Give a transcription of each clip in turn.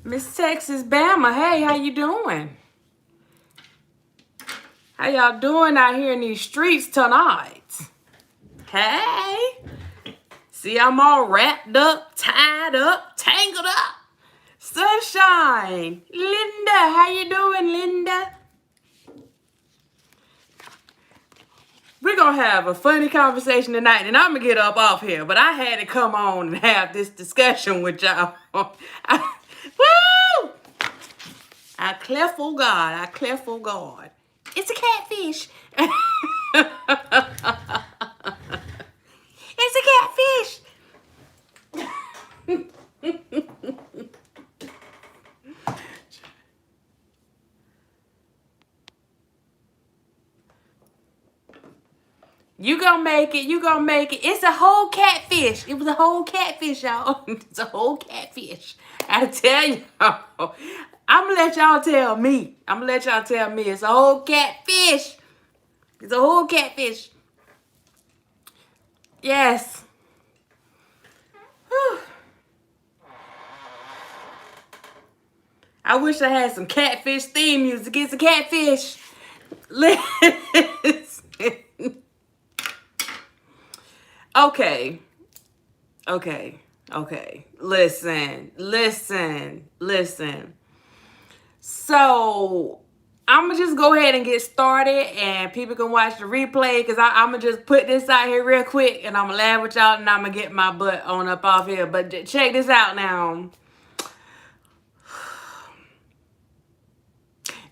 Miss Texas Bama, hey, how you doing? How y'all doing out here in these streets tonight? Hey, see, I'm all wrapped up, tied up, tangled up. Sunshine, Linda, how you doing, Linda? We're gonna have a funny conversation tonight, and I'm gonna get up off here, but I had to come on and have this discussion with y'all. Woo! I cleft for God, I cleft for God. It's a catfish. It's a catfish. You gonna make it. You gonna make it. It's a whole catfish. It was a whole catfish, y'all. It's a whole catfish. I tell y'all. I'm gonna let y'all tell me. I'm gonna let y'all tell me. It's a whole catfish. It's a whole catfish. Yes. Whew. I wish I had some catfish theme music. It's a catfish. Listen. Okay. Listen. So, I'm going to just go ahead and get started, and people can watch the replay, because I'm going to just put this out here real quick, and I'm going to laugh with y'all, and I'm going to get my butt on up off here. But check this out now.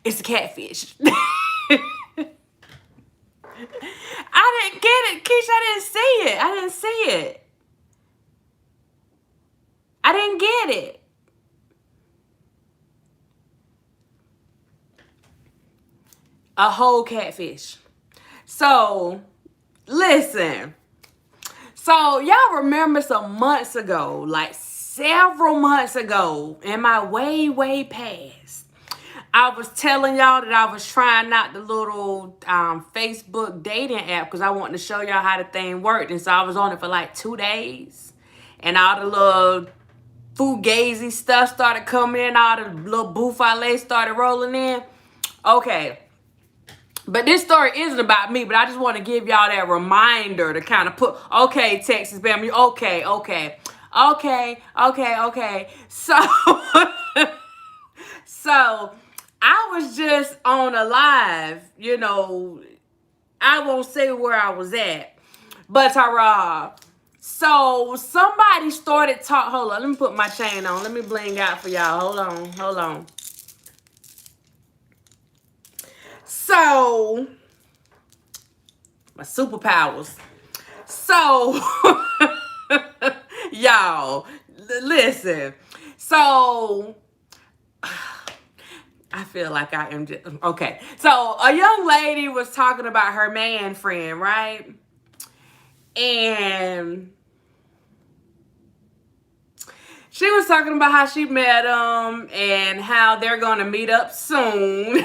It's a catfish. I didn't get it, Keisha. I didn't see it. I didn't get it. A whole catfish. So, listen. So, y'all remember some months ago, like several months ago, in my way past, I was telling y'all that I was trying out the little Facebook dating app because I wanted to show y'all how the thing worked. And so I was on it for like 2 days. And all the little fugazi stuff started coming in. All the little bouffale started rolling in. Okay. But this story isn't about me, but I just want to give y'all that reminder to kind of put, okay, Texas family, okay. So I was just on a live, I won't say where I was at, but so somebody started hold on, let me put my chain on. Let me bling out for y'all. Hold on. So, my superpowers. So, y'all, listen. So, I feel like I am just, okay. So, a young lady was talking about her man friend, right? And she was talking about how she met him and how they're going to meet up soon.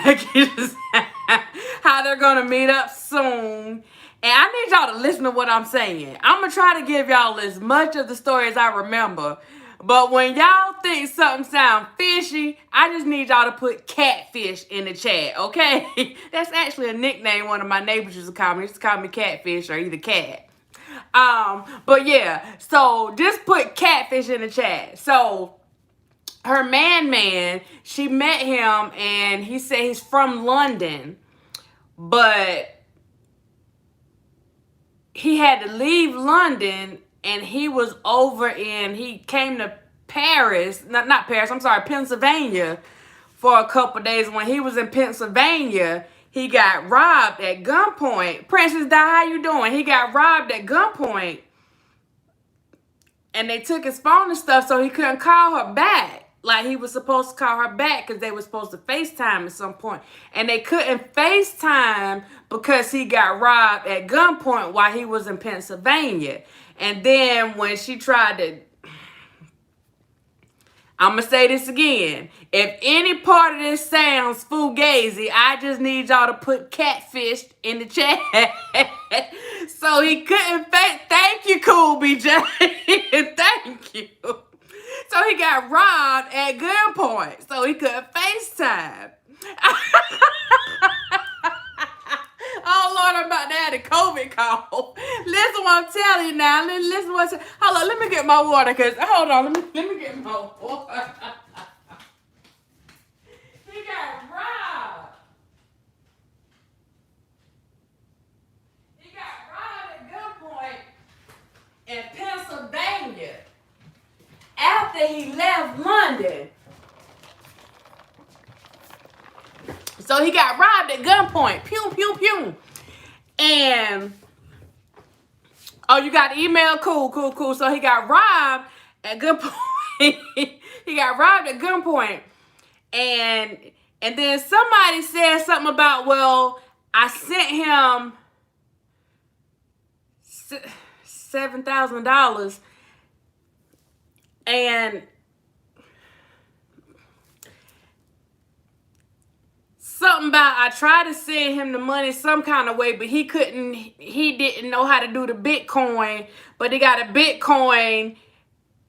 How they're going to meet up soon. And I need y'all to listen to what I'm saying. I'm going to try to give y'all as much of the story as I remember. But when y'all think something sounds fishy, I just need y'all to put catfish in the chat, okay? That's actually a nickname one of my neighbors used to call me. They used to call me Catfish or either Cat. But yeah, so just put catfish in the chat. So her man, she met him and he said he's from London, but he had to leave London and he was he came to Pennsylvania for a couple days. When he was in Pennsylvania, he got robbed at gunpoint. Princess Di, how you doing? He got robbed at gunpoint. And they took his phone and stuff so he couldn't call her back. Like he was supposed to call her back because they were supposed to FaceTime at some point. And they couldn't FaceTime because he got robbed at gunpoint while he was in Pennsylvania. And then when she tried to... I'm going to say this again. If any part of this sounds fugazi, I just need y'all to put catfish in the chat. So he couldn't thank you, Cool BJ. Thank you. So he got robbed at gunpoint, so he couldn't FaceTime. Oh Lord, I'm about to have a COVID call. Listen what I'm telling you now. Listen what hold on, let me get my water, cause hold on, let me get my water. He got robbed. He got robbed at gunpoint in Pennsylvania after he left London. So he got robbed at gunpoint. Pew, pew, pew. And, oh, you got the email? Cool, cool, cool. So he got robbed at gunpoint. He got robbed at gunpoint. And then somebody said something about, well, I sent him $7,000. And something about I tried to send him the money some kind of way, but he didn't know how to do the Bitcoin, but he got a Bitcoin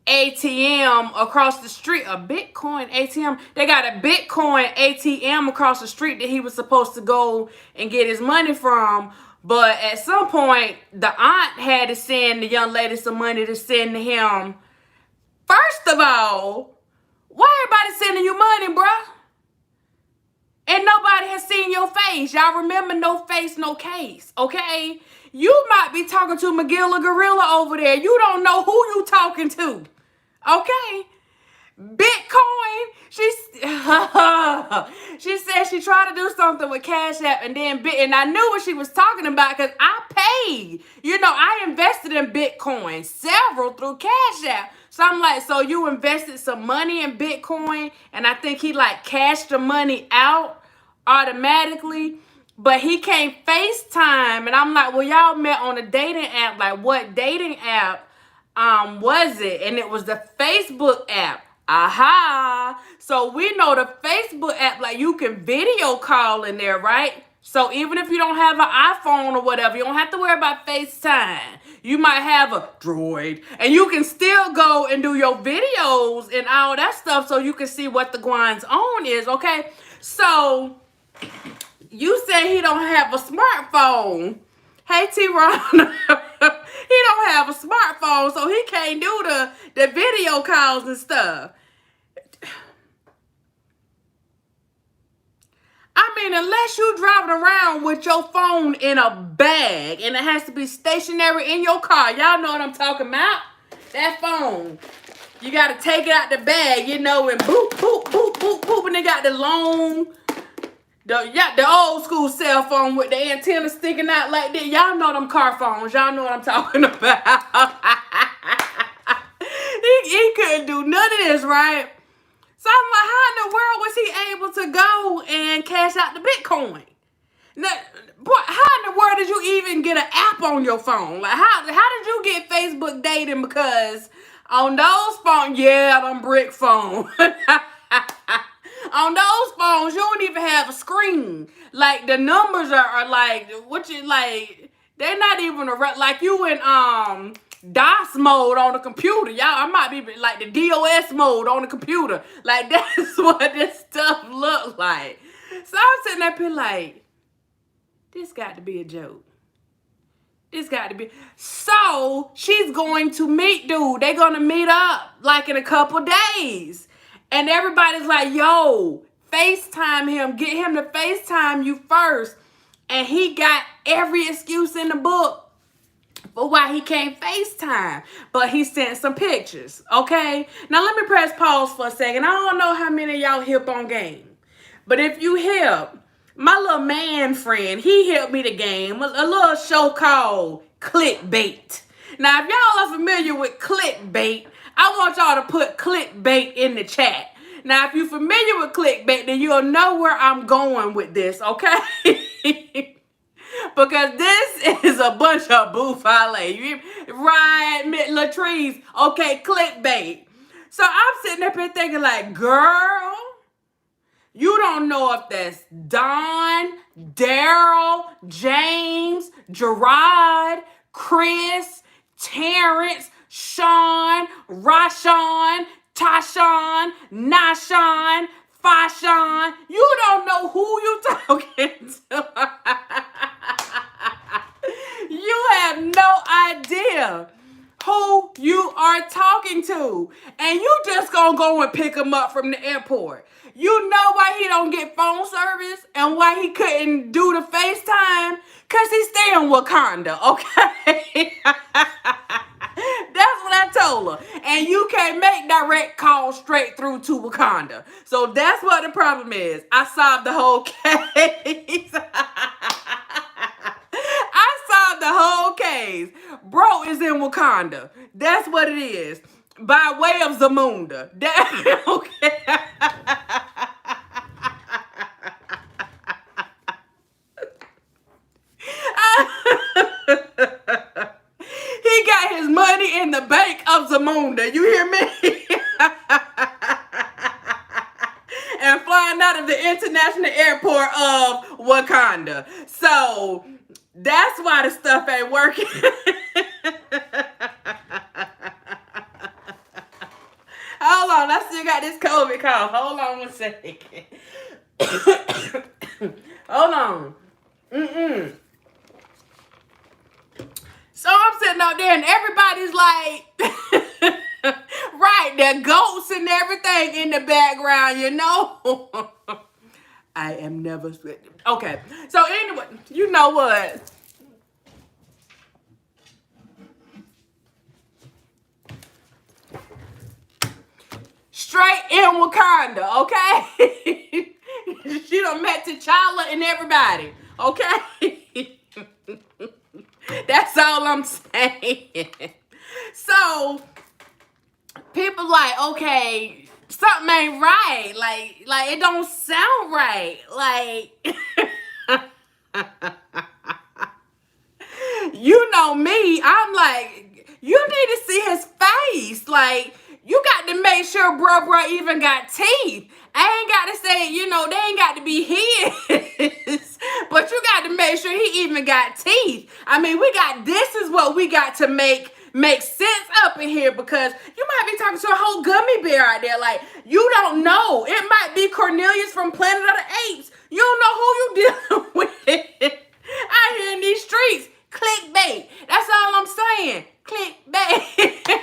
ATM across the street. A Bitcoin ATM. They got a Bitcoin ATM across the street that he was supposed to go and get his money from. But at some point, the aunt had to send the young lady some money to send to him. First of all, why everybody sending you money, bruh? And nobody has seen your face. Y'all remember, no face, no case, okay? You might be talking to McGilla Gorilla over there. You don't know who you talking to, okay? Bitcoin, she said she tried to do something with Cash App and I knew what she was talking about because I paid. You know, I invested in Bitcoin, several through Cash App. So I'm like, so you invested some money in Bitcoin, and I think he like cashed the money out automatically, but he can't FaceTime. And I'm like, well, y'all met on a dating app. Like, what dating app was it? And it was the Facebook app. Aha. So we know the Facebook app, like you can video call in there, right? So even if you don't have an iPhone or whatever, you don't have to worry about FaceTime. You might have a Droid, and you can still go and do your videos and all that stuff so you can see what the goings on is, okay? So you say he don't have a smartphone. Hey, T-Ron. He don't have a smartphone, so he can't do the video calls and stuff. I mean, unless you driving around with your phone in a bag and it has to be stationary in your car. Y'all know what I'm talking about? That phone. You got to take it out the bag, you know, and boop, boop, boop, boop, boop. And they got the long, the old school cell phone with the antenna sticking out like that. Y'all know them car phones. Y'all know what I'm talking about. He couldn't do none of this, right? So I'm like, how in the world was he able to go and cash out the Bitcoin? Now, boy, how in the world did you even get an app on your phone? Like, how did you get Facebook dating? Because on those phones, yeah, them brick phones. On those phones, you don't even have a screen. Like, the numbers are like, they're not even, like you in, DOS mode on the computer. Y'all, I might be like the DOS mode on the computer. Like, that's what this stuff look like. So I'm sitting up here like, this got to be a joke. This got to be. So she's going to meet dude. They're going to meet up like in a couple days. And everybody's like, yo, FaceTime him. Get him to FaceTime you first. And he got every excuse in the book for why he can't FaceTime, but he sent some pictures, okay? Now, let me press pause for a second. I don't know how many of y'all hip on game, but if you hip, my little man friend, he helped me the game, a little show called Clickbait. Now, if y'all are familiar with Clickbait, I want y'all to put Clickbait in the chat. Now, if you're familiar with Clickbait, then you'll know where I'm going with this, okay? Because this is a bunch of boufale. Right, Latrice. Okay, Clickbait. So I'm sitting up here thinking like, girl, you don't know if that's Don, Daryl, James, Gerard, Chris, Terrence, Sean, Rashawn, Tashawn, Nashawn, Fashawn. You don't know who you talking to. You have no idea who you are talking to. And you just gonna go and pick him up from the airport. You know why he don't get phone service and why he couldn't do the FaceTime? Because he stay in Wakanda, okay? That's what I told her. And you can't make direct calls straight through to Wakanda. So that's what the problem is. I solved the whole case. I solved the whole case. Bro is in Wakanda. That's what it is. By way of Zamunda. Okay. He got his money in the bank of Zamunda. You hear me? And flying out of the international airport of Wakanda. So that's why the stuff ain't working. Hold on, I still got this COVID cough. Hold on 1 second. Hold on. So I'm sitting up there and everybody's like, right, there goats and everything in the background, you know? I am never, okay. So anyway, you know what? Straight in Wakanda, okay? She done met T'Challa and everybody, okay? That's all I'm saying. So, people like, okay, something ain't right. Like it don't sound right. Like, you know me, I'm like, you need to see his face. Like, you got to make sure bruh even got teeth. I ain't got to say, you know, they ain't got to be his. But you got to make sure he even got teeth. I mean, this is what we got to make sense up in here, because you might be talking to a whole gummy bear out there. Like, you don't know. It might be Cornelius from Planet of the Apes. You don't know who you dealing with out here in these streets. Clickbait. That's all I'm saying. Clickbait.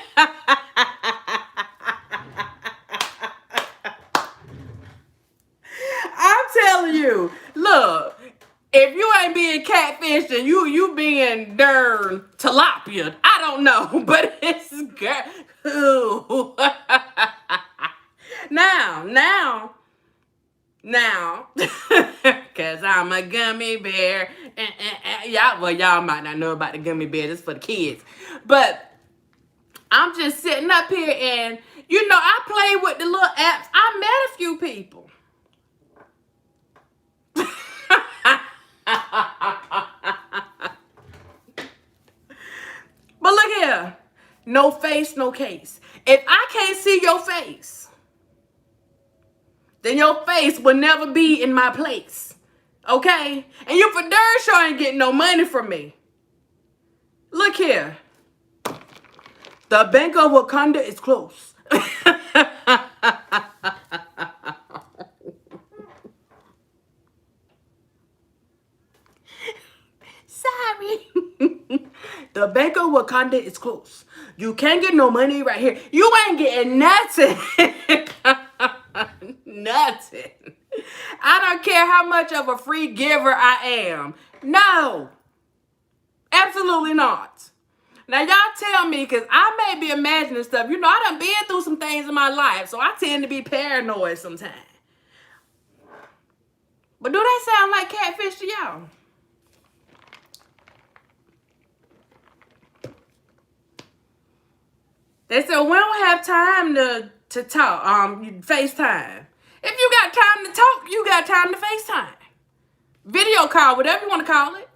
I'm telling you, look, if you ain't being catfished and you being darn tilapia, I don't know, but it's good. Now, because I'm a gummy bear. Y'all might not know about the gummy bear. It's for the kids. But I'm just sitting up here and, you know, I play with the little apps. I met a few people. But look here. No face, no case. If I can't see your face, then your face will never be in my place. Okay? And you for darn sure ain't getting no money from me. Look here. The Bank of Wakanda is closed. Sorry. The Bank of Wakanda is closed. You can't get no money right here. You ain't getting nothing. Nothing. I don't care how much of a free giver I am. No. Absolutely not. Now, y'all tell me, because I may be imagining stuff. You know, I done been through some things in my life, so I tend to be paranoid sometimes. But do they sound like catfish to y'all? They said, we don't have time to talk, FaceTime. If you got time to talk, you got time to FaceTime. Video call, whatever you want to call it.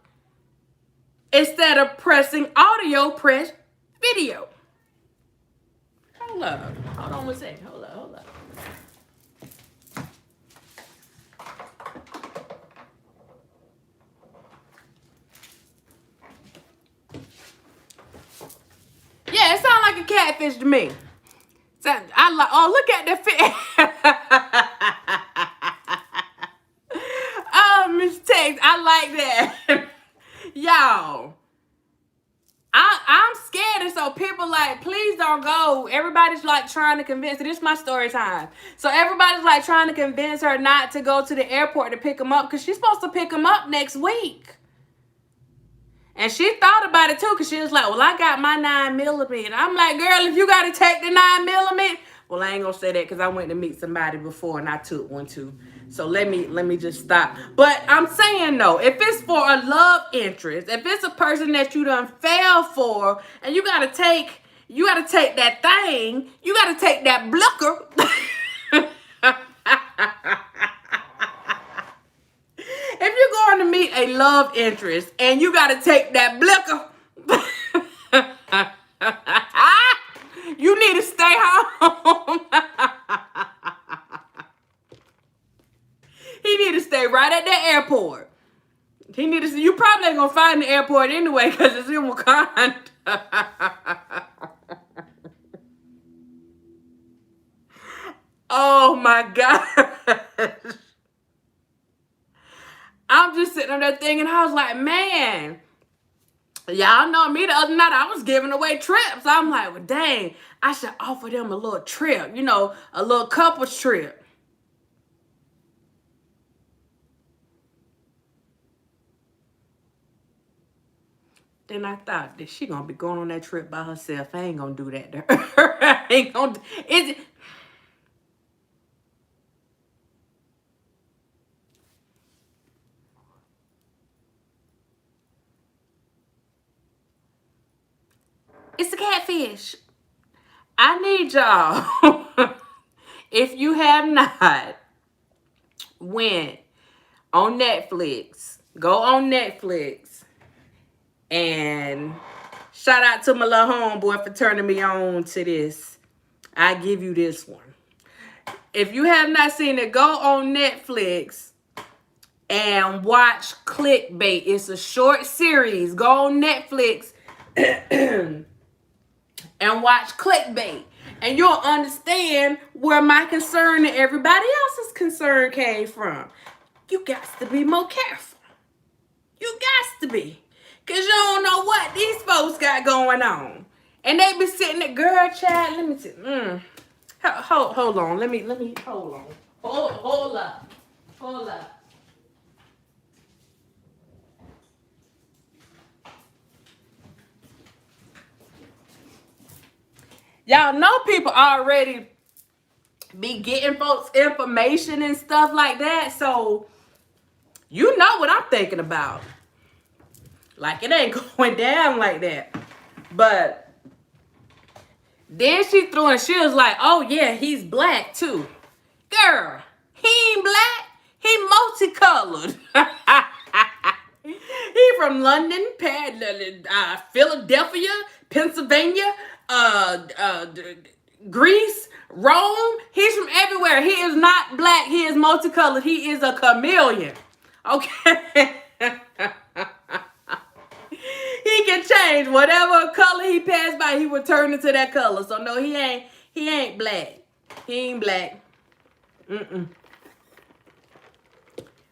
Instead of pressing audio, press video. Hold up. Hold on 1 second. Hold up. Yeah, it sounds like a catfish to me. So I like, oh, look at the fit. Oh, Miss Tex, I like that. Y'all, I'm scared, and so people like, please don't go. Everybody's like trying to convince her. This is my story time. So everybody's like trying to convince her not to go to the airport to pick him up because she's supposed to pick him up next week. And she thought about it too, because she was like, well, I got my 9mm. I'm like, girl, if you got to take the 9mm, well, I ain't going to say that because I went to meet somebody before and I took one too. So let me just stop. But I'm saying, though, if it's for a love interest, if it's a person that you done fell for, and you got to take that thing, you got to take that blicker. If you're going to meet a love interest and you got to take that blicker, you need to stay home. He need to stay right at the airport. You probably ain't going to find the airport anyway because it's in Wakanda. Oh my God. I'm just sitting on that thing and I was like, man, y'all know me, the other night I was giving away trips. I'm like, well, dang, I should offer them a little trip, a little couples trip. Then I thought that she gonna be going on that trip by herself. I ain't gonna do that to her. I ain't gonna it's a catfish. I need y'all, if you have not went on Netflix, go on Netflix and shout out to my little homeboy for turning me on to this. I give you this one. If you have not seen it, go on Netflix and watch Clickbait. It's a short series. Go on Netflix and watch Clickbait. And you'll understand where my concern and everybody else's concern came from. You got to be more careful. You got to be. Because you don't know what these folks got going on. And they be sitting there, girl, child, let me see. Hold on. Let me, hold on. Hold up. Hold up. Y'all know people already be getting folks information and stuff like that. So, you know what I'm thinking about. Like, it ain't going down like that. But then she threw and she was like, oh, yeah, he's black, too. Girl, he ain't black. He multicolored. He from London, Philadelphia, Pennsylvania, Greece, Rome. He's from everywhere. He is not black. He is multicolored. He is a chameleon. Okay? He can change whatever color he passed by. He would turn into that color. So no, he ain't black. He ain't black.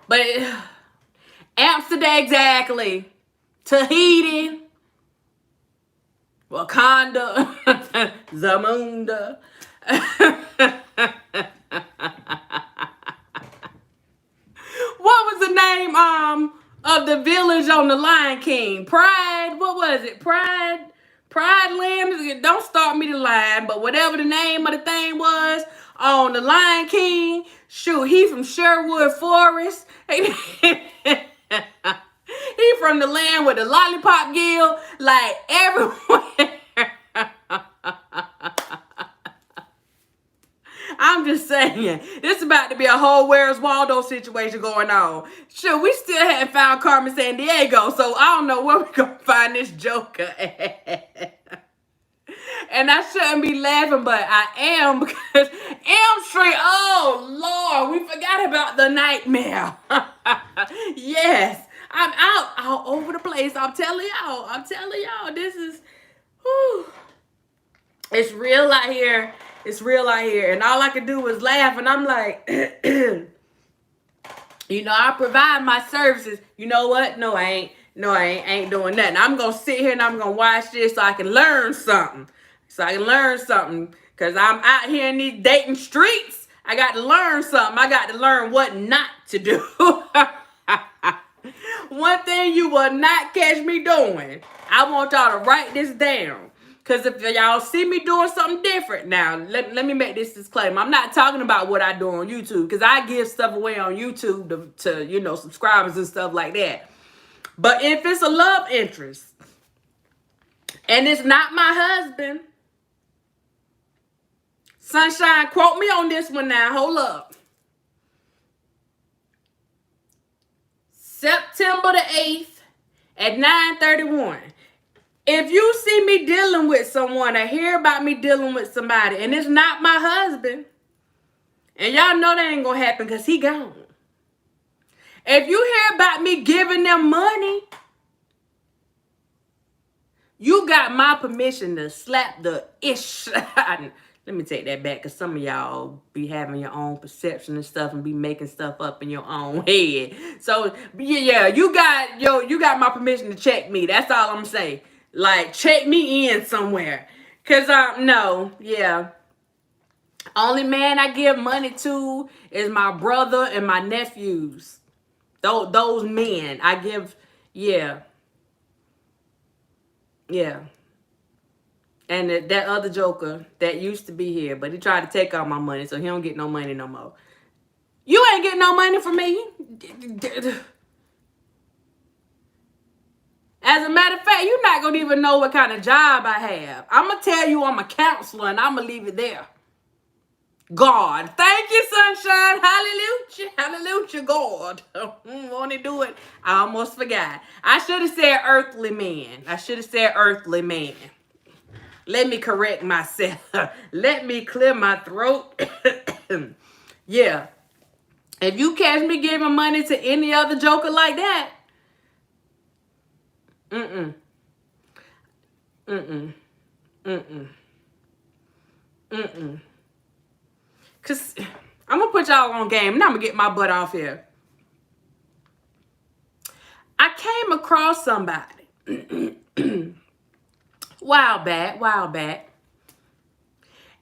But Amsterdam, exactly. Tahiti, Wakanda, Zamunda. What was the name of the village on the Lion King? Pride. What was it? Pride Land. Don't start me to line, but whatever the name of the thing was on the Lion King. Shoot, he from Sherwood Forest. He from the land with the lollipop gill. Like everywhere. I'm just saying, this about to be a whole Where's Waldo situation going on. Sure, we still haven't found Carmen Sandiego, so I don't know where we're going to find this joker at. And I shouldn't be laughing, but I am, because Elm Street, oh, Lord, we forgot about the nightmare. Yes, I'm out all over the place. I'm telling y'all, this is, whew. It's real out here. It's real out here. And all I can do is laugh. And I'm like, you know, I provide my services. You know what? No, I ain't. No, I ain't doing nothing. I'm going to sit here and I'm going to watch this so I can learn something. Because I'm out here in these dating streets. I got to learn something. I got to learn what not to do. One thing you will not catch me doing. I want y'all to write this down. Because if y'all see me doing something different, now, let me make this disclaimer. I'm not talking about what I do on YouTube. Because I give stuff away on YouTube to, you know, subscribers and stuff like that. But if it's a love interest, and it's not my husband, Sunshine, quote me on this one now. Hold up. September the 8th at 9:31. If you see me dealing with someone or hear about me dealing with somebody and it's not my husband, and y'all know that ain't going to happen because he gone. If you hear about me giving them money, you got my permission to slap the ish. Let me take that back because some of y'all be having your own perception and stuff and be making stuff up in your own head. So, yeah, you got my permission to check me. That's all I'm saying. Like, check me in somewhere. Because, no, yeah. Only man I give money to is my brother and my nephews. Those men I give, yeah. Yeah. And that other joker that used to be here, but he tried to take all my money, so he don't get no money no more. You ain't getting no money from me. As a matter of fact, you're not going to even know what kind of job I have. I'm going to tell you I'm a counselor, and I'm going to leave it there. God. Thank you, Sunshine. Hallelujah. Hallelujah, God. Want to do it? I almost forgot. I should have said earthly man. Let me correct myself. Let me clear my throat. Yeah. If you catch me giving money to any other joker like that, Mm-mm. Because I'm going to put y'all on game and I'm going to get my butt off here. I came across somebody while back.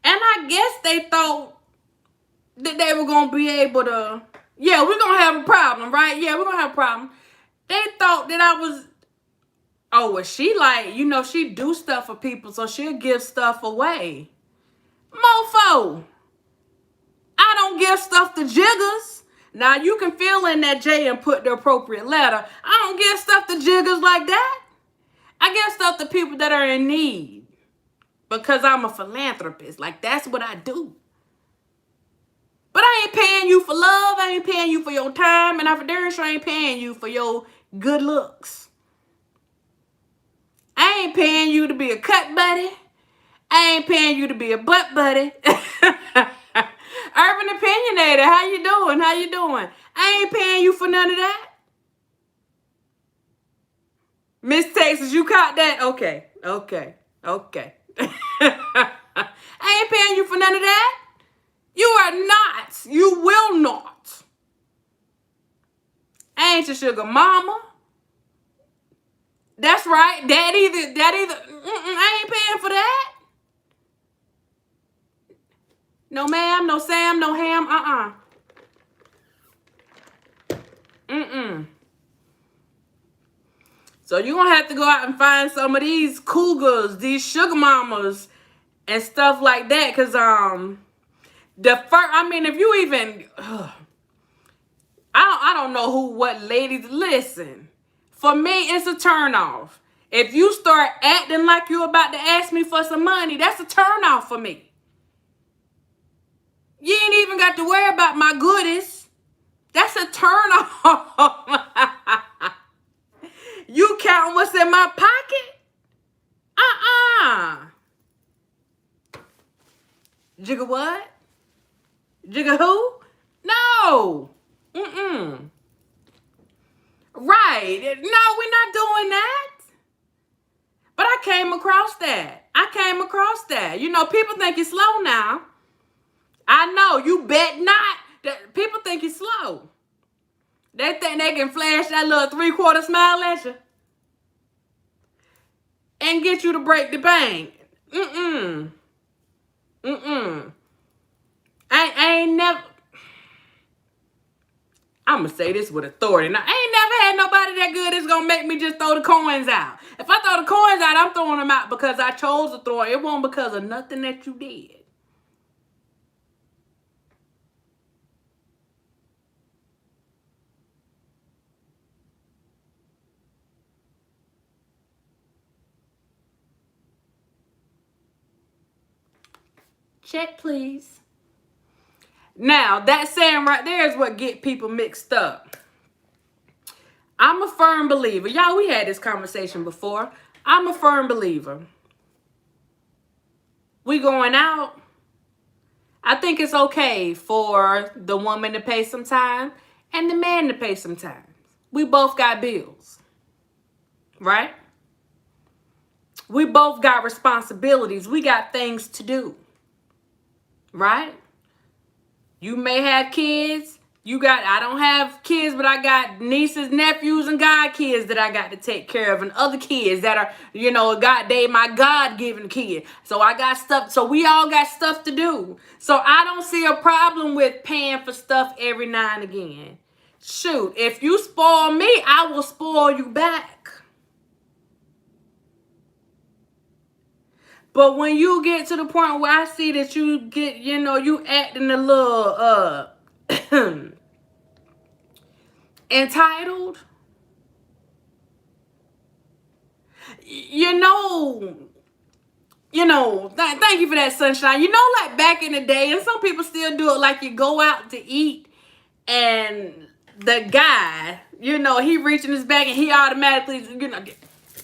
And I guess they thought that they were going to be able to, yeah, we're going to have a problem, right? Yeah, we're going to have a problem. They thought that I was, oh, well, she like, you know, she do stuff for people, so she'll give stuff away. Mofo, I don't give stuff to jiggers. Now, you can fill in that J and put the appropriate letter. I don't give stuff to jiggers like that. I give stuff to people that are in need. Because I'm a philanthropist. Like, that's what I do. But I ain't paying you for love. I ain't paying you for your time. And I for darn sure ain't paying you for your good looks. I ain't paying you to be a cut buddy. I ain't paying you to be a butt buddy. Urban Opinionator, how you doing? I ain't paying you for none of that. Miss Texas, you caught that? Okay. I ain't paying you for none of that. You are not. You will not. I ain't your sugar mama. That's right. That either. I ain't paying for that. No ma'am, no Sam, no ham, So you're going to have to go out and find some of these cougars, these sugar mamas, and stuff like that. Because, if you even, I don't know what ladies, listen. For me, it's a turnoff. If you start acting like you're about to ask me for some money, that's a turnoff for me. You ain't even got to worry about my goodies. That's a turnoff. You counting what's in my pocket? Jigga what? Jigga who? No. Right. No, we're not doing that. But I I came across that. You know, people think you're slow now. I know, you bet not. People think you're slow. They think they can flash that little 3/4 smile at you and get you to break the bank. I ain't never. I'm going to say this with authority. Now, I ain't never had nobody that good that's going to make me just throw the coins out. If I throw the coins out, I'm throwing them out because I chose to throw it. It wasn't because of nothing that you did. Check, please. Now, that saying right there is what get people mixed up. I'm a firm believer. Y'all, we had this conversation before. I'm a firm believer. We going out. I think it's okay for the woman to pay some time and the man to pay some time. We both got bills, right? We both got responsibilities. We got things to do, right? You may have kids. I don't have kids, but I got nieces, nephews, and godkids that I got to take care of, and other kids that are, you know, my God-given kid. So I got stuff. So we all got stuff to do. So I don't see a problem with paying for stuff every now and again. Shoot, if you spoil me, I will spoil you back. But when you get to the point where I see that you get, you know, you acting a little entitled, thank you for that, sunshine. You know, like back in the day, and some people still do it, like you go out to eat and the guy, you know, he reaching his bag and he automatically, you know,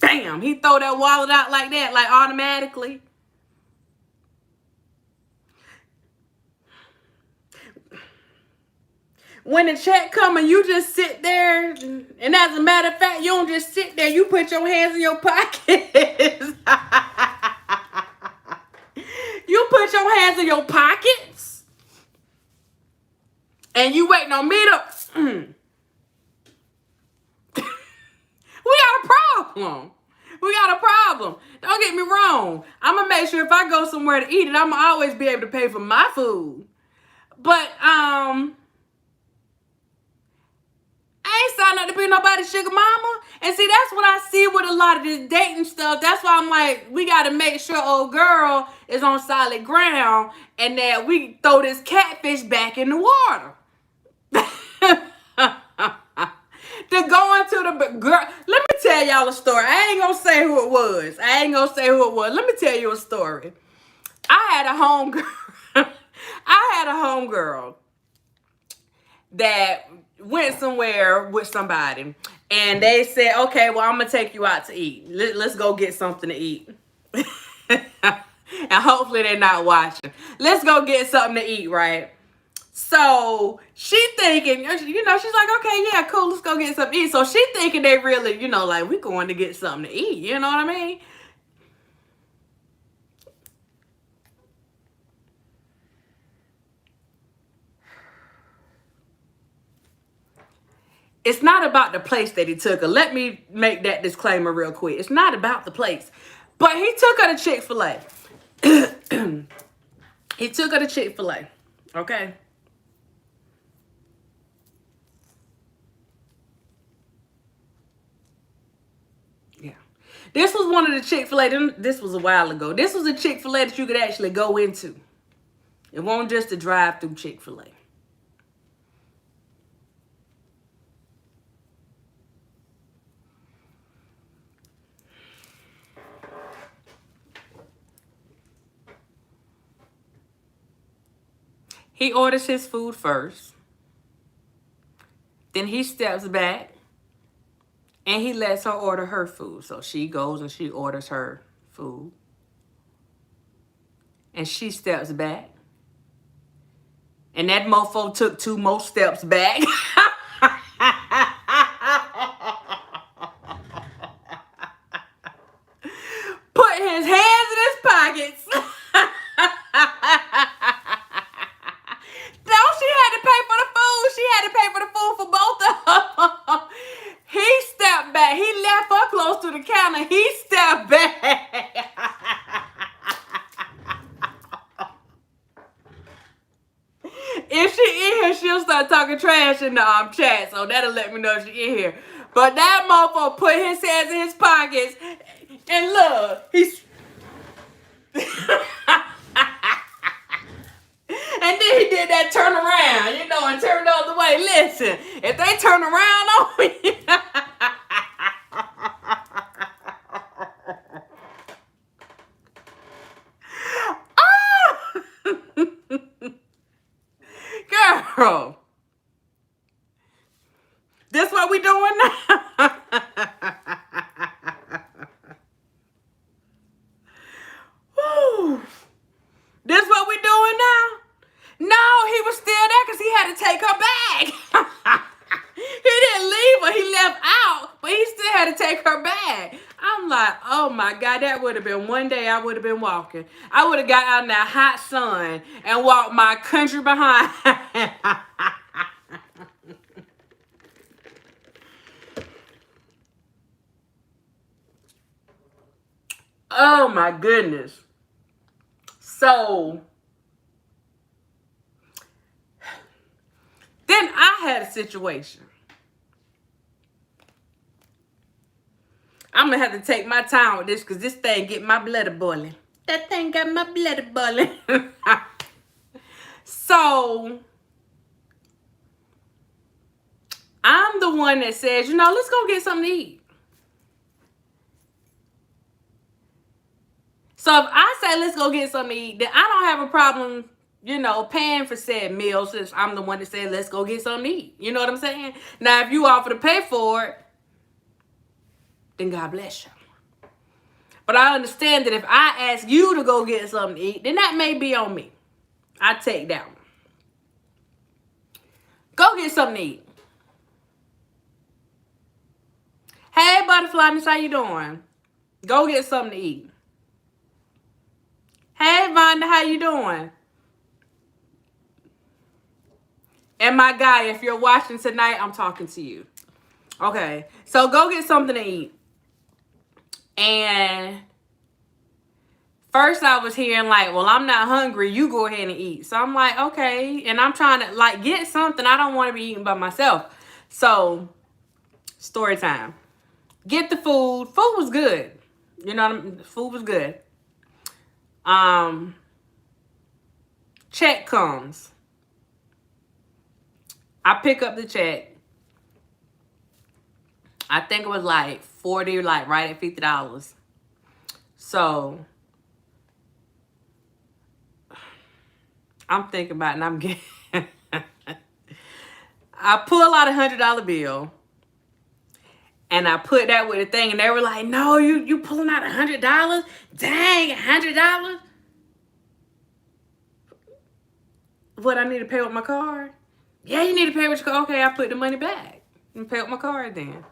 bam, he throw that wallet out like that, like automatically. When the check come and you just sit there, and as a matter of fact, you don't just sit there, you put your hands in your pockets. You put your hands in your pockets, and you waiting on me to... We got a problem. Don't get me wrong. I'm going to make sure if I go somewhere to eat it, I'm going to always be able to pay for my food. But, I ain't signed up to be nobody's sugar mama. And see, that's what I see with a lot of this dating stuff. That's why I'm like, we got to make sure old girl is on solid ground and that we throw this catfish back in the water. To go into the girl. Let me tell y'all a story. I ain't going to say who it was. Let me tell you a story. I had a homegirl that went somewhere with somebody, and they said, okay, well, I'm gonna take you out to eat. Let's go get something to eat. And hopefully they're not watching. Let's go get something to eat, right? So she thinking, you know, she's like, okay, yeah, cool, let's go get something to eat. So she thinking they really, you know, like, we going to get something to eat, you know what I mean? It's not about the place that he took her. Let me make that disclaimer real quick. It's not about the place. But he took her to Chick-fil-A. He took her to Chick-fil-A. Okay? Yeah. This was one of the Chick-fil-A. This was a while ago. This was a Chick-fil-A that you could actually go into. It wasn't just a drive-through Chick-fil-A. He orders his food first. Then he steps back and he lets her order her food. So she goes and she orders her food. And she steps back. And that mofo took 2 more steps back. she'll start talking trash in the chat, so that'll let me know she in here. But that motherfucker put his hands in his pockets, and look, he's... And then he did that turn around, you know, and turn the other way. Listen, if they turn around on me... Girl, this what we doing now? Woo. This what we doing now? No, he was still there because he had to take her back. He didn't leave her, he left out, but he still had to take her back. I'm like, oh my God, that would have been one day I would have been walking. I would have got out in that hot sun and walked my country behind. Oh my goodness. So then I had a situation. I'm gonna have to take my time with this because this thing get my blood boiling. That thing got my blood boiling. So I'm the one that says, you know, let's go get something to eat. So if I say let's go get something to eat, then I don't have a problem, you know, paying for said meal since I'm the one that said let's go get something to eat. You know what I'm saying? Now, if you offer to pay for it, then God bless you. But I understand that if I ask you to go get something to eat, then that may be on me. I take that one. Go get something to eat. Hey, Butterfly Miss, how you doing? Go get something to eat. Hey, Vonda, how you doing? And my guy, if you're watching tonight, I'm talking to you. Okay, so go get something to eat. And first I was hearing like, well, I'm not hungry. You go ahead and eat. So I'm like, okay. And I'm trying to like get something. I don't want to be eating by myself. So story time. Get the food. Food was good. You know, food was good. Check comes. I pick up the check. I think it was like 40, like right at $50. So I'm thinking about it and I'm getting I pull out $100 bill and I put that with the thing and they were like, no, you pulling out $100? Dang, $100? What, I need to pay with my card? Yeah, you need to pay with your card. Okay, I put the money back and pay with my card then.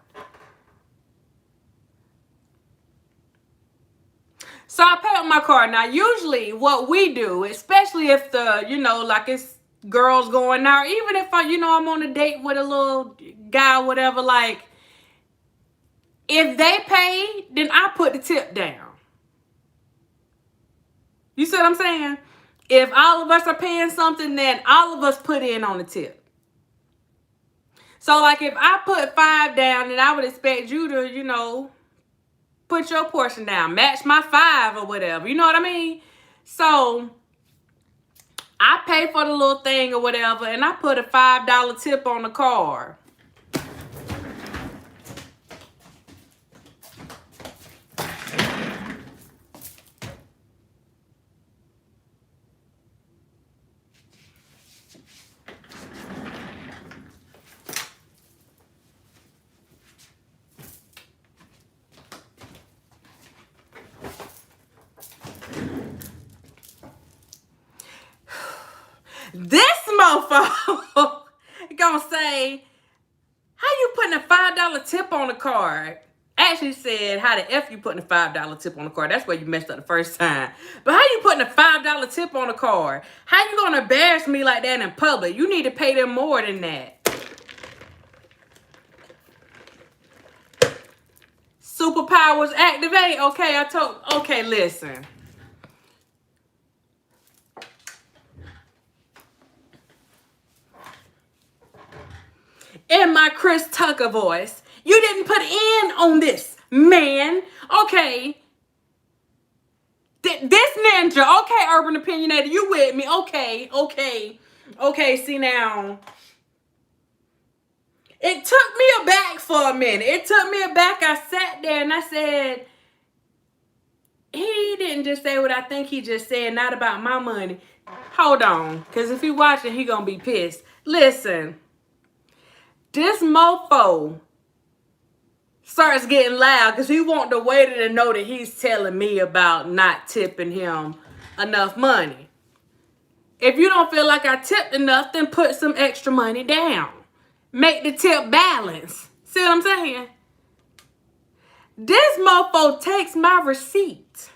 So I pay with my card. Now, usually what we do, especially if the, you know, like it's girls going out, even if I, you know, I'm on a date with a little guy or whatever, like, if they pay, then I put the tip down. You see what I'm saying? If all of us are paying something, then all of us put in on the tip. So, like, if I put $5 down, then I would expect you to, you know, put your portion down. Match my $5 or whatever. You know what I mean? So, I pay for the little thing or whatever, and I put a $5 tip on the card. This mofo gonna say, how you putting a $5 tip on the card? Actually said, how the F you putting a $5 tip on the card? That's where you messed up the first time. But how you putting a $5 tip on the card? How you gonna embarrass me like that in public? You need to pay them more than that. Superpowers activate. Okay, listen. in my Chris Tucker voice. You didn't put in on this, man. Okay. This ninja. Okay, Urban Opinionator, you with me. Okay, see now. It took me aback for a minute. I sat there and I said, he didn't just say what I think he just said, not about my money. Hold on, because if he watching, he gonna be pissed. Listen, this mofo starts getting loud because he want the waiter to know that he's telling me about not tipping him enough money. If you don't feel like I tipped enough, then put some extra money down. Make the tip balance. See what I'm saying? This mofo takes my receipt.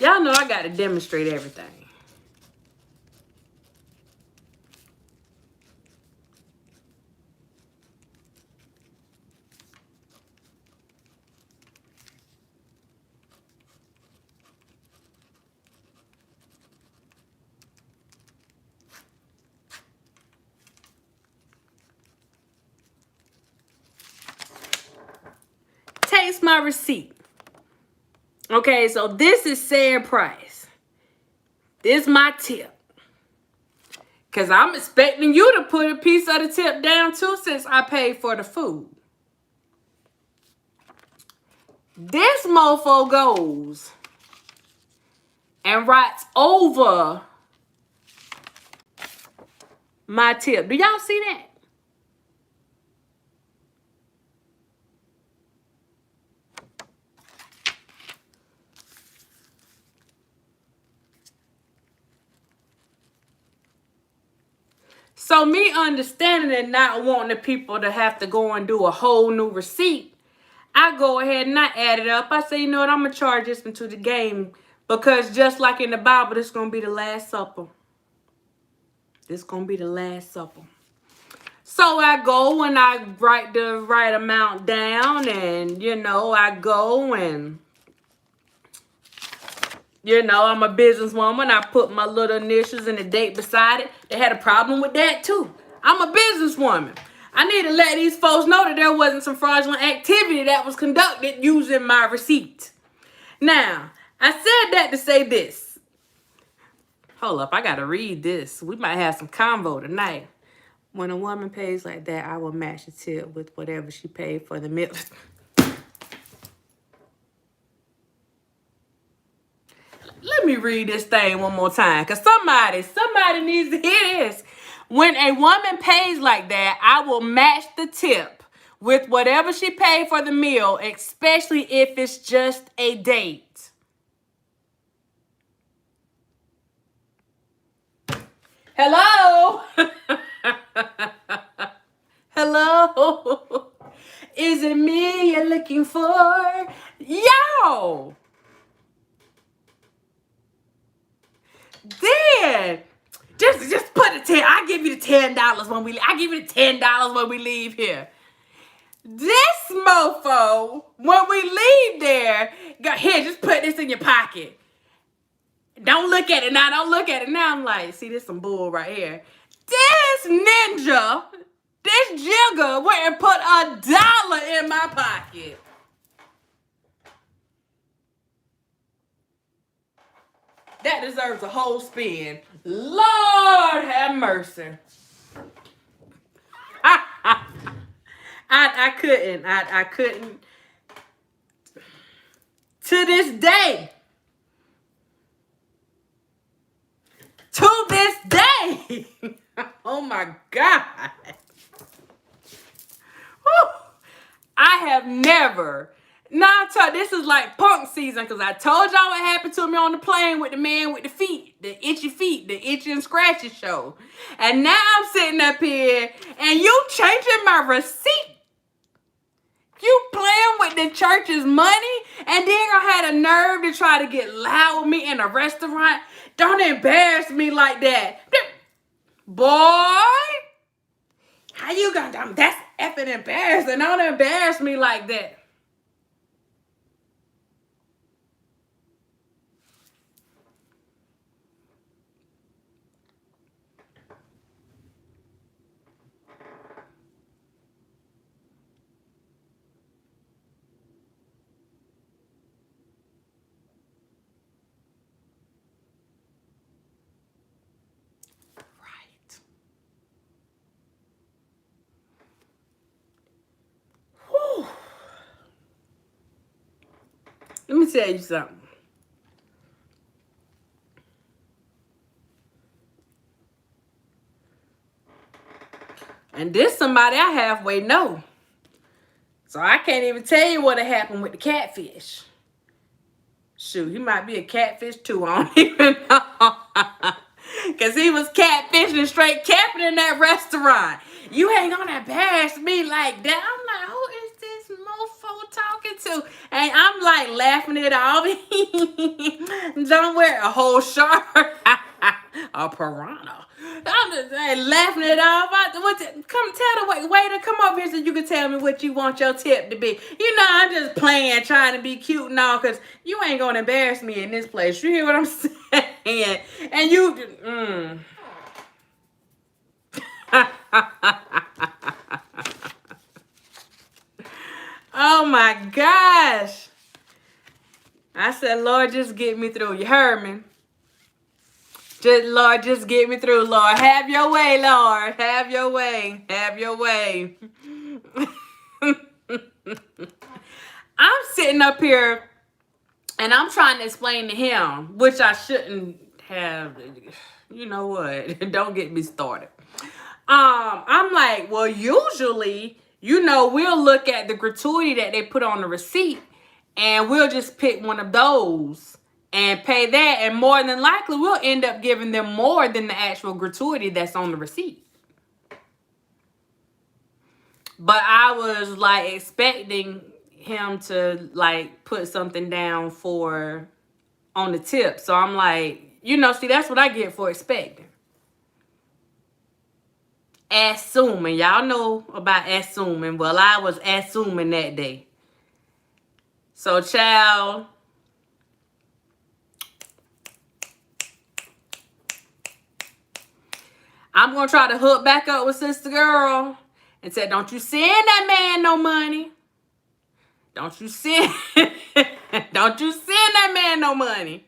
Y'all know I got to demonstrate everything. Takes my receipt. Okay, so this is said price. This my tip. Because I'm expecting you to put a piece of the tip down too since I paid for the food. This mofo goes and writes over my tip. Do y'all see that? So me understanding and not wanting the people to have to go and do a whole new receipt, I go ahead and I add it up. I say, you know what, I'm going to charge this into the game because just like in the Bible, this is going to be the Last Supper. This is going to be the Last Supper. So I go and I write the right amount down and, you know, I go and, you know, I'm a businesswoman. I put my little initials and the date beside it. They had a problem with that too. I'm a businesswoman. I need to let these folks know that there wasn't some fraudulent activity that was conducted using my receipt. Now, I said that to say this. Hold up, I gotta read this. We might have some convo tonight. When a woman pays like that, I will match the tip with whatever she paid for the meal. Let me read this thing one more time, because somebody needs to hear this. When a woman pays like that, I will match the tip with whatever she paid for the meal, especially if it's just a date. Hello? Hello? Is it me you're looking for? Yo! Then just put the 10. I give you the $10 when we leave here. This mofo, when we leave there, go here, just put this in your pocket. Don't look at it now. I'm like, see, this some bull right here. This ninja, this jigger went and put $1 in my pocket. That deserves a whole spin. Lord have mercy. I couldn't. To this day. Oh my God. Whew. I have never. This is like punk season because I told y'all what happened to me on the plane with the man with the feet, the itchy and scratchy show. And now I'm sitting up here and you changing my receipt. You playing with the church's money and then I had a nerve to try to get loud with me in a restaurant. Don't embarrass me like that. Boy, how you gonna, that's effing embarrassing. Don't embarrass me like that. tell you something. And this somebody I halfway know. So I can't even tell you what happened with the catfish. Shoot, he might be a catfish too. I don't even know. Because he was catfishing straight capping in that restaurant. You ain't gonna bash me like that. I'm like, who is this mofo talking to? And I'm like laughing it off. Don't wear a whole shark. A piranha. I'm just laughing it off. Come tell the waiter, come over here so you can tell me what you want your tip to be. You know, I'm just playing, trying to be cute and all, because you ain't going to embarrass me in this place. You hear what I'm saying? And you... Oh, my gosh. I said, Lord, just get me through. You heard me? Lord, just get me through, Lord. Have your way, Lord. Have your way. Have your way. I'm sitting up here and I'm trying to explain to him, which I shouldn't have. You know what? Don't get me started. I'm like, well, usually, you know, we'll look at the gratuity that they put on the receipt and we'll just pick one of those and pay that, and more than likely, we'll end up giving them more than the actual gratuity that's on the receipt. But I was, like, expecting him to, like, put something down on the tip. So I'm like, you know, see, that's what I get for expecting. Assuming. Y'all know about assuming. Well, I was assuming that day. So, child... I'm going to try to hook back up with sister girl and say, don't you send that man no money. Don't you send that man no money.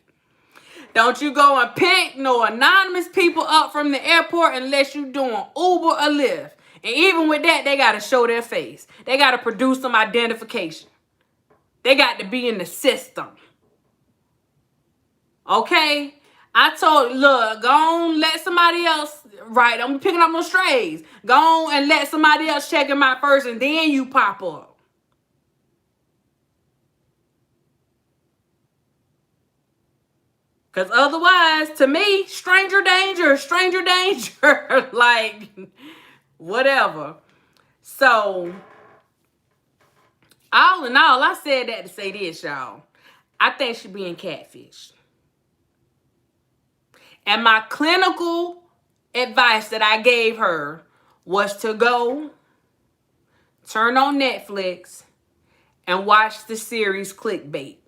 Don't you go and pick no anonymous people up from the airport unless you doing Uber or Lyft. And even with that, they got to show their face. They got to produce some identification. They got to be in the system. Okay? I told, look, go on, let somebody else, right, I'm picking up no strays. Go on and let somebody else check him out first, and then you pop up. Because otherwise, to me, stranger danger, like, whatever. So, all in all, I said that to say this, y'all. I think she being catfished. And my clinical advice that I gave her was to go turn on Netflix and watch the series Clickbait.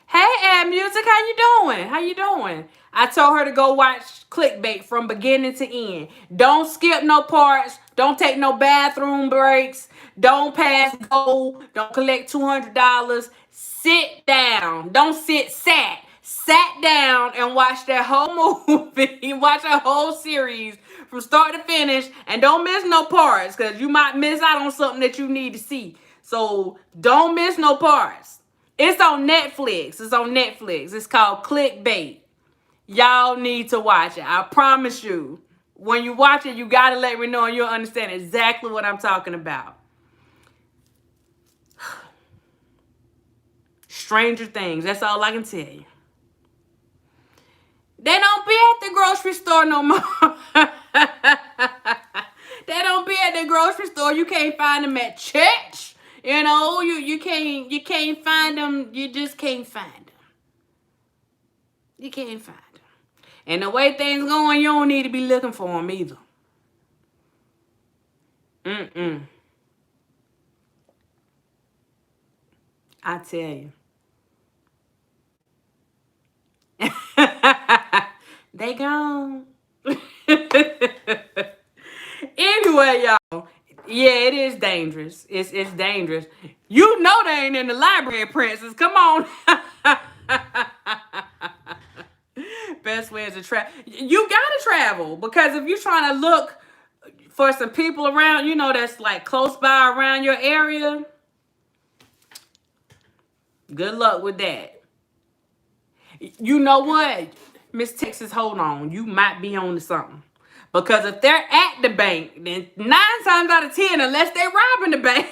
Hey, Ad Music, how you doing? How you doing? I told her to go watch Clickbait from beginning to end. Don't skip no parts. Don't take no bathroom breaks. Don't pass go. Don't collect $200. Sit down. Don't sit, sat down and watch that whole movie. Watch that whole series from start to finish. And don't miss no parts, because you might miss out on something that you need to see. So don't miss no parts. It's on Netflix. It's on Netflix. It's called Clickbait. Y'all need to watch it. I promise you. When you watch it, you got to let me know and you'll understand exactly what I'm talking about. Stranger things. That's all I can tell you. They don't be at the grocery store no more. They don't be at the grocery store. You can't find them at church. You know, you can't find them. You just can't find them. You can't find them. And the way things going, you don't need to be looking for them either. I tell you. They gone. Anyway, y'all. Yeah, it is dangerous. It's dangerous. You know they ain't in the library, Princess. Come on. Best way is to travel. You gotta travel, because if you're trying to look for some people around, you know, that's like close by around your area, Good luck with that. You know what, Miss Texas, hold on. You might be on to something. Because if they're at the bank, then 9 times out of 10, unless they're robbing the bank,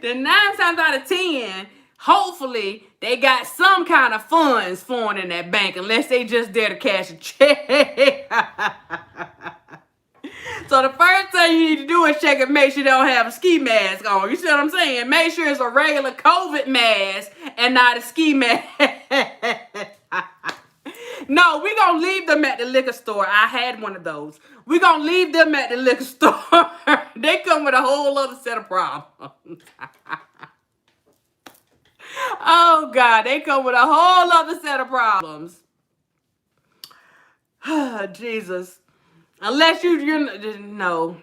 then 9 times out of 10, hopefully they got some kind of funds flowing in that bank, unless they just there to cash a check. So the first thing you need to do is check and make sure they don't have a ski mask on. You see what I'm saying? Make sure it's a regular COVID mask and not a ski mask. No, we're going to leave them at the liquor store. I had one of those. We're going to leave them at the liquor store. They come with a whole other set of problems. Oh, God. They come with a whole other set of problems. Jesus. Unless you're no.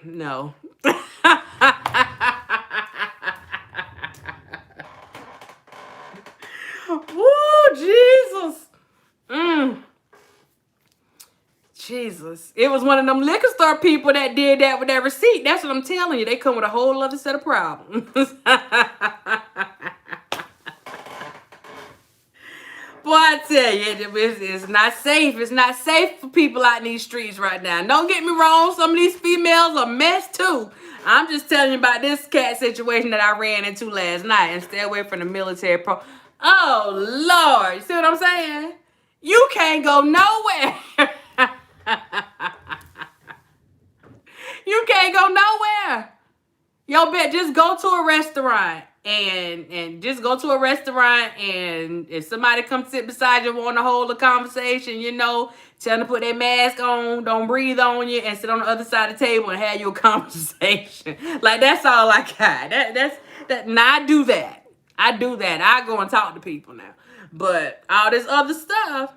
Woo, Jesus. Jesus. It was one of them liquor store people that did that with that receipt. That's what I'm telling you. They come with a whole other set of problems. Boy, I tell you, it's not safe. It's not safe for people out in these streets right now. Don't get me wrong. Some of these females are mess too. I'm just telling you about this cat situation that I ran into last night, and stay away from the military pro. Oh, Lord. You see what I'm saying? You can't go nowhere. You can't go nowhere. Yo, bet just go to a restaurant and just go to a restaurant, and if somebody comes sit beside you, want to hold a conversation, you know, tell them to put their mask on, don't breathe on you, and sit on the other side of the table and have your conversation. Like, that's all I got. That. Now I do that. I go and talk to people now. But all this other stuff,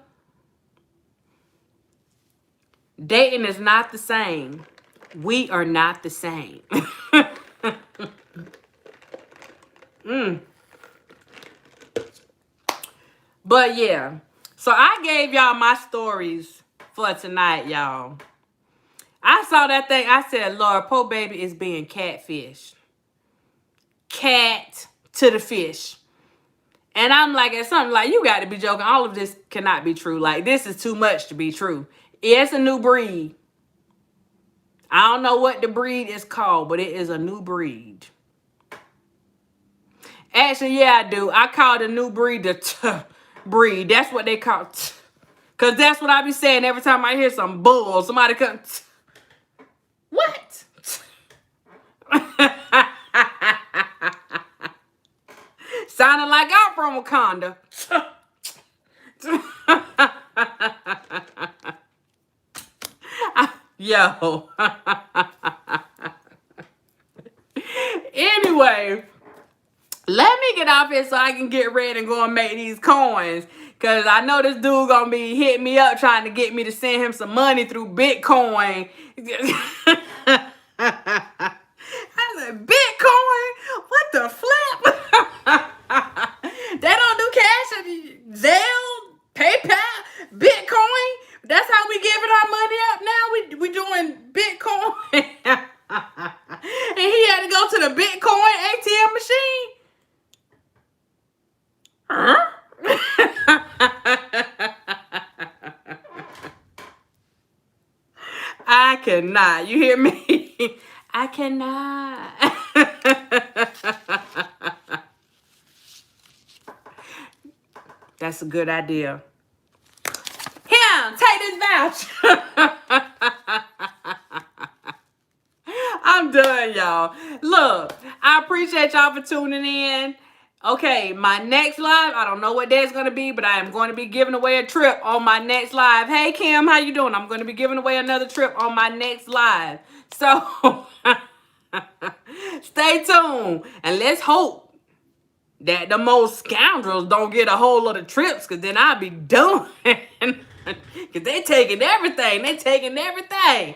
dating is not the same. We are not the same. But yeah, so I gave y'all my stories for tonight, y'all. I saw that thing. I said, Lord, poor baby is being catfished. Cat to the fish. And I'm like, it's something like, you got to be joking. All of this cannot be true. Like, this is too much to be true. It's a new breed. I don't know what the breed is called, but it is a new breed. Actually, yeah, I do. I call the new breed the breed. That's what they call it. Because that's what I be saying every time I hear some bull. Somebody come. What? Sounding like I'm from Wakanda. Yo. Anyway. Let me get off here so I can get ready and go and make these coins. Because I know this dude going to be hitting me up trying to get me to send him some money through Bitcoin. I said, Bitcoin? What the flip? They don't do cash, Zelle, PayPal, Bitcoin. That's how we giving our money up now. We doing Bitcoin. And he had to go to the Bitcoin ATM machine. Huh? I cannot. You hear me? I cannot. That's a good idea. Here, take this voucher. I'm done, y'all. Look, I appreciate y'all for tuning in. Okay, my next live, I don't know what day it's going to be, but I am going to be giving away a trip on my next live. Hey, Kim, how you doing? I'm going to be giving away another trip on my next live. So, stay tuned. And let's hope that the most scoundrels don't get a whole lot of trips, because then I'll be done. Because they taking everything. They taking everything.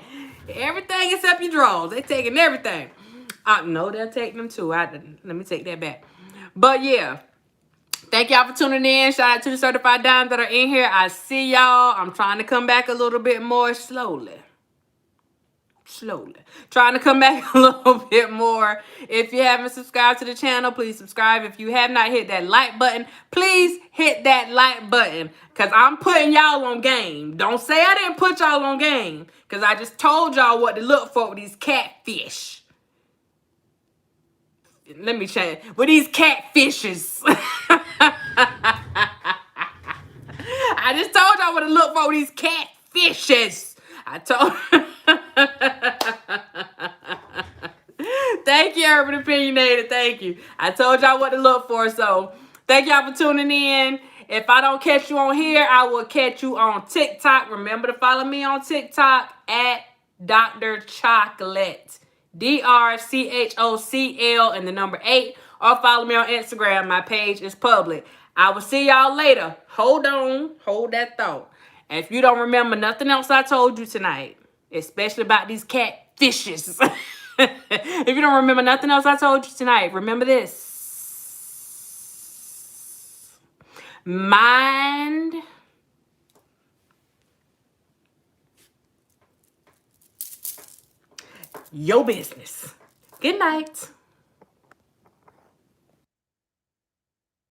Everything except your drawers. They taking everything. No, they'll take them too. Let me take that back. But yeah, thank y'all for tuning in. Shout out to the certified dimes that are in here. I see y'all. I'm trying to come back a little bit more slowly. slowly. Trying to come back a little bit more. If you haven't subscribed to the channel, please subscribe. If you have not hit that like button, please hit that like button. Because I'm putting y'all on game. Don't say I didn't put y'all on game. Because I just told y'all what to look for with these catfish. Let me change. With these catfishes. I just told y'all what to look for with these catfishes. I told... Thank you, Urban Opinionated. Thank you. I told y'all what to look for. So thank y'all for tuning in. If I don't catch you on here, I will catch you on TikTok. Remember to follow me on TikTok at Dr. Chocolate. DRCHOCL and the number 8. Or follow me on Instagram. My page is public. I will see y'all later. Hold on. Hold that thought. And if you don't remember nothing else I told you tonight, especially about these catfishes. If you don't remember nothing else I told you tonight, remember this. Mind your business. Good night.